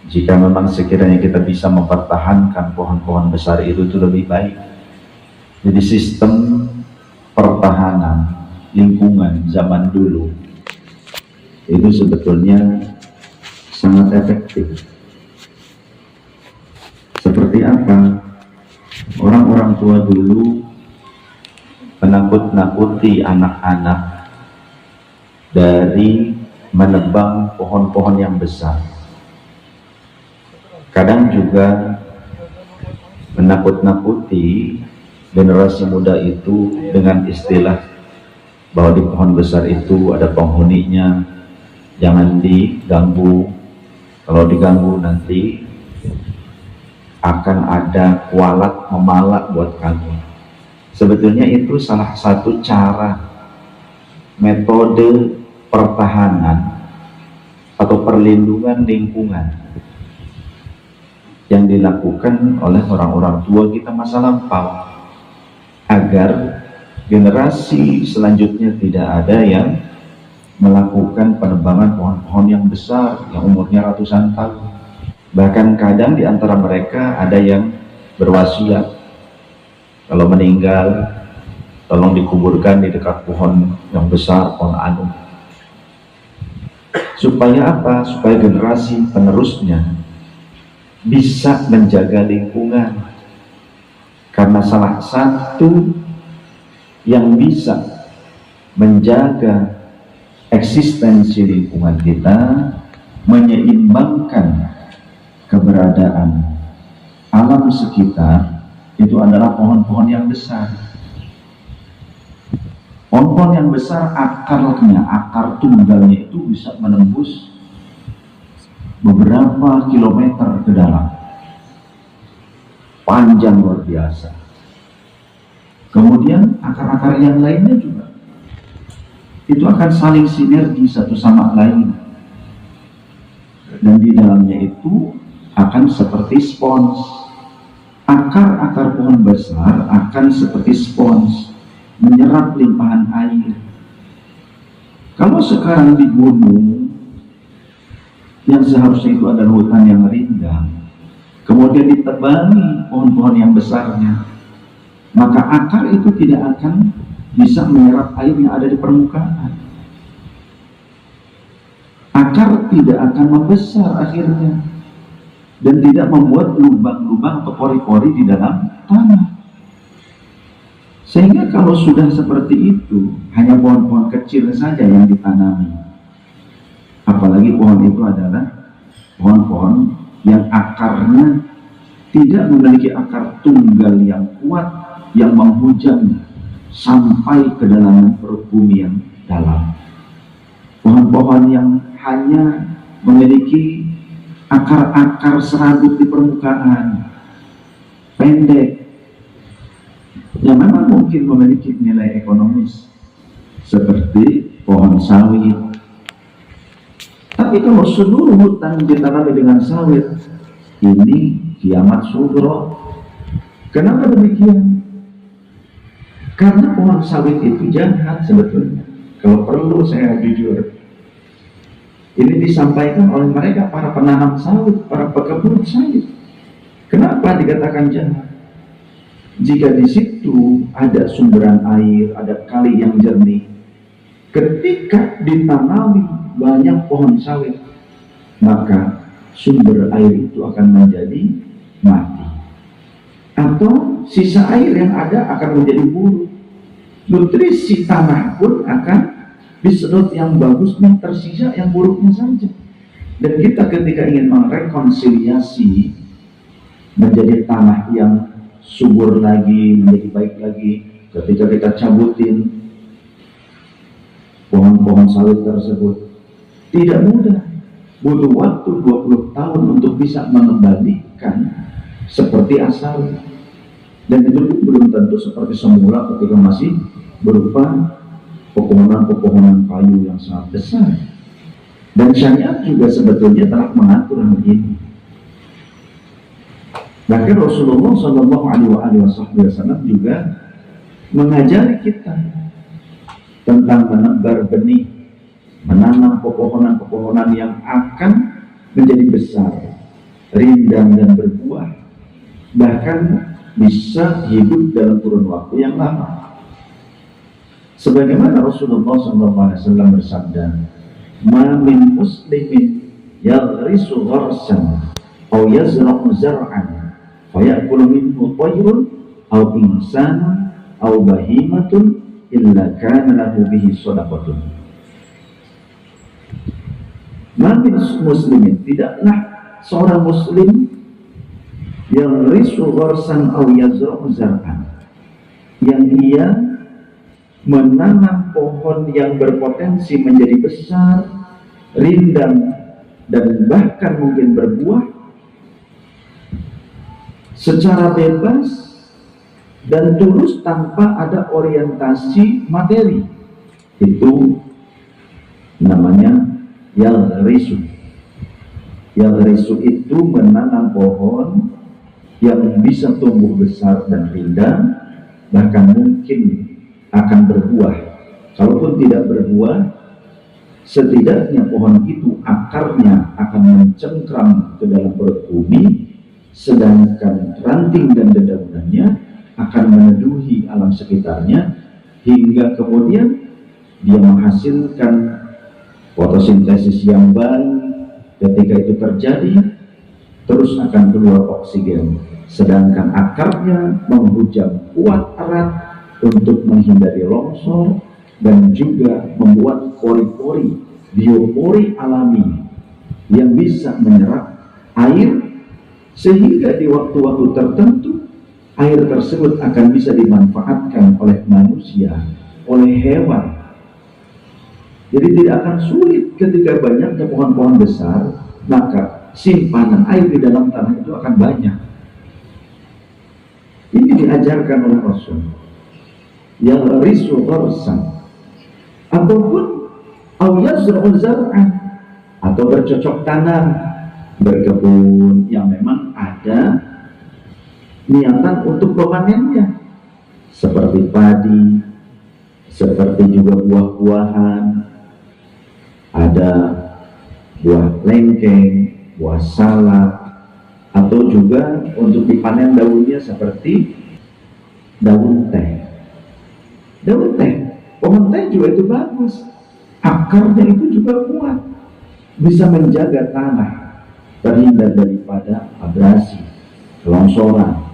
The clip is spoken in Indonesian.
Jika memang sekiranya kita bisa mempertahankan pohon-pohon besar itu lebih baik. Jadi sistem pertahanan lingkungan zaman dulu itu sebetulnya sangat efektif. Seperti apa? Orang-orang tua dulu menakut-nakuti anak-anak dari menebang pohon-pohon yang besar. Kadang juga menakut-nakuti generasi muda itu dengan istilah bahwa di pohon besar itu ada penghuninya, jangan diganggu, kalau diganggu nanti akan ada kualat memalak buat kamu. Sebetulnya itu salah satu cara, metode pertahanan atau perlindungan lingkungan yang dilakukan oleh orang-orang tua kita masa lampau, agar generasi selanjutnya tidak ada yang melakukan penebangan pohon-pohon yang besar yang umurnya ratusan tahun. Bahkan kadang di antara mereka ada yang berwasiat, kalau meninggal tolong dikuburkan di dekat pohon yang besar, pohon anu. Supaya apa? Supaya generasi penerusnya bisa menjaga lingkungan. Karena salah satu yang bisa menjaga eksistensi lingkungan kita, menyeimbangkan keberadaan alam sekitar, itu adalah pohon-pohon yang besar. Pohon-pohon yang besar akarnya, akar tunggalnya itu bisa menembus beberapa kilometer ke dalam, panjang luar biasa. Kemudian akar-akar yang lainnya juga itu akan saling sinergi satu sama lain, dan di dalamnya itu akan seperti spons. Akar-akar pohon besar akan seperti spons, menyerap limpahan air. Kalau sekarang di gunung yang seharusnya itu adalah hutan yang rindang, kemudian ditebangi pohon-pohon yang besarnya, maka akar itu tidak akan bisa menyerap air yang ada di permukaan. Akar tidak akan membesar akhirnya, dan tidak membuat lubang-lubang atau pori-pori di dalam tanah. Sehingga kalau sudah seperti itu, hanya pohon-pohon kecil saja yang ditanami. Apalagi pohon itu adalah pohon-pohon yang akarnya tidak memiliki akar tunggal yang kuat, yang menghujam sampai ke dalam perut bumi yang dalam. Pohon-pohon yang hanya memiliki akar-akar serabut di permukaan, pendek, yang memang mungkin memiliki nilai ekonomis, seperti pohon sawit. Tapi kalau seluruh hutan ditanami dengan sawit, ini kiamat sugro. Kenapa demikian? Karena pohon sawit itu jahat sebetulnya. Kalau perlu saya jujur, ini disampaikan oleh mereka para penanam sawit, para pekebun sawit. Kenapa dikatakan jahat? Jika di situ ada sumberan air, ada kali yang jernih, ketika ditanami banyak pohon sawit, maka sumber air itu akan menjadi mati, atau sisa air yang ada akan menjadi buruk. Nutrisi tanah pun akan disedot yang bagusnya, tersisa yang buruknya saja. Dan kita ketika ingin merekonsiliasi menjadi tanah yang subur lagi, menjadi baik lagi, ketika kita cabutin pohon-pohon sawit tersebut, tidak mudah, butuh waktu 20 tahun untuk bisa mengembalikan seperti asalnya. Dan itu pun belum tentu seperti semula ketika masih berupa pepohonan-pepohonan kayu yang sangat besar. Dan syariat juga sebetulnya telah mengatur hal ini. Bahkan Rasulullah SAW juga mengajari kita tentang menebar benih, menanam pepohonan-pepohonan yang akan menjadi besar, rindang dan berbuah, bahkan bisa hidup dalam kurun waktu yang lama. Sebagaimana Rasulullah SAW bersabda, "Ma min muslimin yaghrisu gharsan aw yazra'u zar'an fayakulu minhu tayrun aw insanun aw bahimatun illa kana lahu bihi shadaqatun." Ma min muslimin, tidaklah seorang muslim yang risu gharsan aw yazra'u zar'an, yang ia menanam pohon yang berpotensi menjadi besar, rindang, dan bahkan mungkin berbuah secara bebas dan tulus tanpa ada orientasi materi. Itu namanya yaghrisu. Yaghrisu itu menanam pohon yang bisa tumbuh besar dan rindang, bahkan mungkin akan berbuah. Kalaupun tidak berbuah, setidaknya pohon itu akarnya akan mencengkram ke dalam perut bumi, sedangkan ranting dan dedaunannya akan meneduhi alam sekitarnya, hingga kemudian dia menghasilkan fotosintesis yang baik. Ketika itu terjadi, terus akan keluar oksigen, sedangkan akarnya menghujam kuat erat untuk menghindari longsor dan juga membuat pori-pori, biopori alami yang bisa menyerap air, sehingga di waktu-waktu tertentu air tersebut akan bisa dimanfaatkan oleh manusia, oleh hewan. Jadi tidak akan sulit ketika banyaknya pohon-pohon besar, maka simpanan air di dalam tanah itu akan banyak. Ini diajarkan oleh Rasul. Yang risu gharsan, ataupun au yazra'u zar'an, atau bercocok tanam, berkebun yang memang ada niatan untuk memanennya, seperti padi, seperti juga buah-buahan, ada buah lengkeng, buah salak, atau juga untuk dipanen daunnya seperti daun teh. Daun teh, pohon teh juga itu bagus, akarnya itu juga kuat, bisa menjaga tanah terhindar daripada abrasi, longsoran,